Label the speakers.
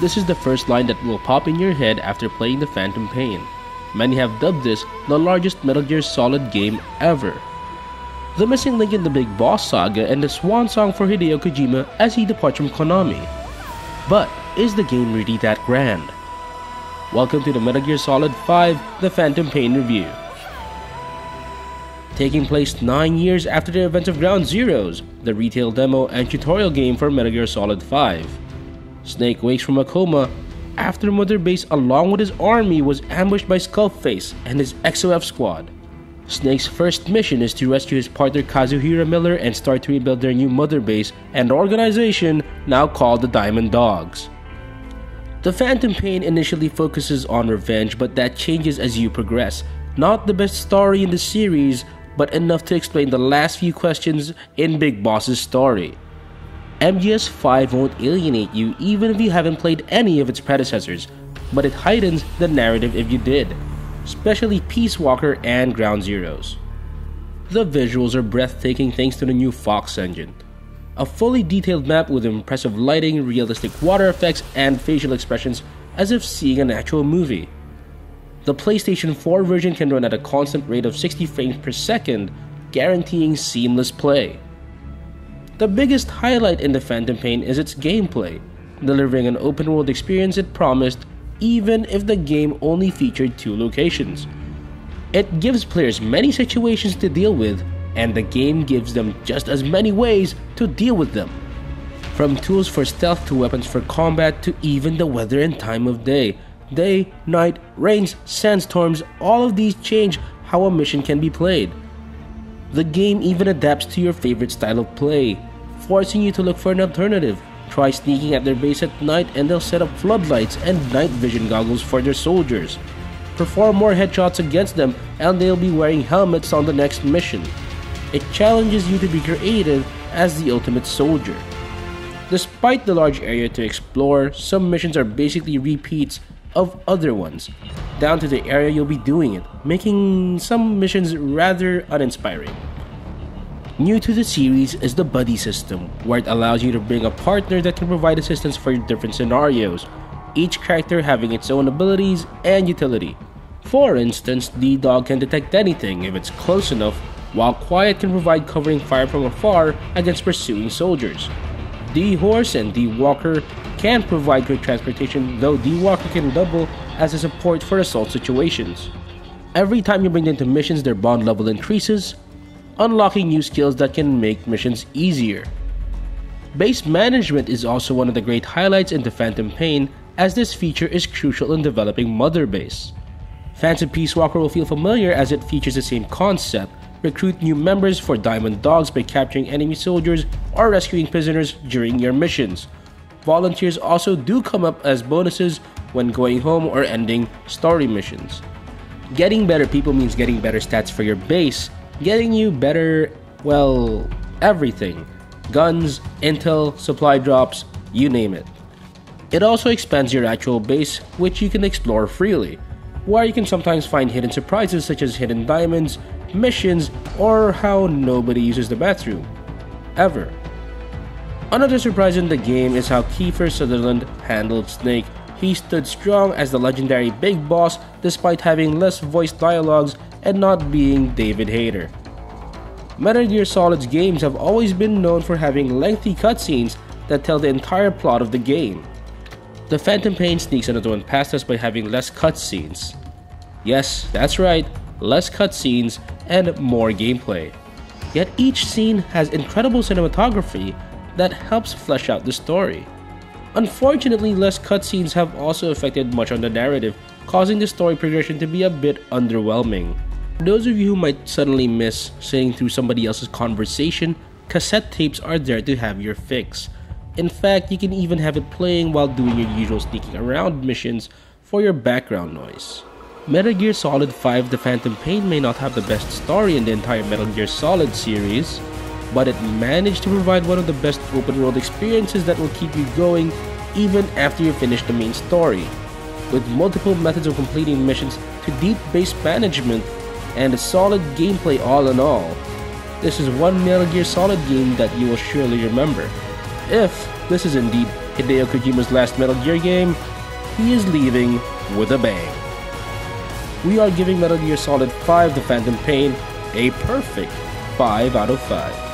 Speaker 1: This is the first line that will pop in your head after playing the Phantom Pain. Many have dubbed this the largest Metal Gear Solid game ever. The missing link in the Big Boss saga and the swan song for Hideo Kojima as he departs from Konami. But is the game really that grand? Welcome to the Metal Gear Solid 5 The Phantom Pain review. Taking place 9 years after the events of Ground Zeroes, the retail demo and tutorial game for Metal Gear Solid 5. Snake wakes from a coma after Mother Base along with his army was ambushed by Skullface and his XOF squad. Snake's first mission is to rescue his partner Kazuhira Miller and start to rebuild their new Mother Base and organization now called the Diamond Dogs. The Phantom Pain initially focuses on revenge, but that changes as you progress. Not the best story in the series, but enough to explain the last few questions in Big Boss's story. MGS5 won't alienate you even if you haven't played any of its predecessors, but it heightens the narrative if you did, especially Peace Walker and Ground Zeroes. The visuals are breathtaking thanks to the new Fox engine. A fully detailed map with impressive lighting, realistic water effects, and facial expressions as if seeing an actual movie. The PlayStation 4 version can run at a constant rate of 60 frames per second, guaranteeing seamless play. The biggest highlight in the Phantom Pain is its gameplay, delivering an open world experience it promised even if the game only featured 2 locations. It gives players many situations to deal with, and the game gives them just as many ways to deal with them. From tools for stealth to weapons for combat to even the weather and time of day. Day, night, rains, sandstorms, all of these change how a mission can be played. The game even adapts to your favorite style of play, forcing you to look for an alternative. Try sneaking at their base at night and they'll set up floodlights and night vision goggles for their soldiers. Perform more headshots against them and they'll be wearing helmets on the next mission. It challenges you to be creative as the ultimate soldier. Despite the large area to explore, some missions are basically repeats of other ones, down to the area you'll be doing it, making some missions rather uninspiring. New to the series is the buddy system, where it allows you to bring a partner that can provide assistance for different scenarios, each character having its own abilities and utility. For instance, D-Dog can detect anything if it's close enough, while Quiet can provide covering fire from afar against pursuing soldiers. D-Horse and D-Walker can provide quick transportation, though D-Walker can double as a support for assault situations. Every time you bring them to missions, their bond level increases, unlocking new skills that can make missions easier. Base management is also one of the great highlights in the Phantom Pain, as this feature is crucial in developing Mother Base. Fans of Peace Walker will feel familiar as it features the same concept. Recruit new members for Diamond Dogs by capturing enemy soldiers or rescuing prisoners during your missions. Volunteers also do come up as bonuses when going home or ending story missions. Getting better people means getting better stats for your base, getting you better, well, everything. Guns, intel, supply drops, you name it. It also expands your actual base, which you can explore freely, where you can sometimes find hidden surprises such as hidden diamonds, missions, or how nobody uses the bathroom. Ever. Another surprise in the game is how Kiefer Sutherland handled Snake. He stood strong as the legendary Big Boss despite having less voice dialogues and not being David Hayter. Metal Gear Solid's games have always been known for having lengthy cutscenes that tell the entire plot of the game. The Phantom Pain sneaks another one past us by having less cutscenes. Yes, that's right, less cutscenes and more gameplay. Yet each scene has incredible cinematography that helps flesh out the story. Unfortunately, less cutscenes have also affected much on the narrative, causing the story progression to be a bit underwhelming. For those of you who might suddenly miss sitting through somebody else's conversation, cassette tapes are there to have your fix. In fact, you can even have it playing while doing your usual sneaking around missions for your background noise. Metal Gear Solid 5 The Phantom Pain may not have the best story in the entire Metal Gear Solid series, but it managed to provide one of the best open world experiences that will keep you going even after you finish the main story. With multiple methods of completing missions to deep base management and a solid gameplay all in all, this is one Metal Gear Solid game that you will surely remember, if this is indeed Hideo Kojima's last Metal Gear game, he is leaving with a bang. We are giving Metal Gear Solid 5 The Phantom Pain a perfect 5 out of 5.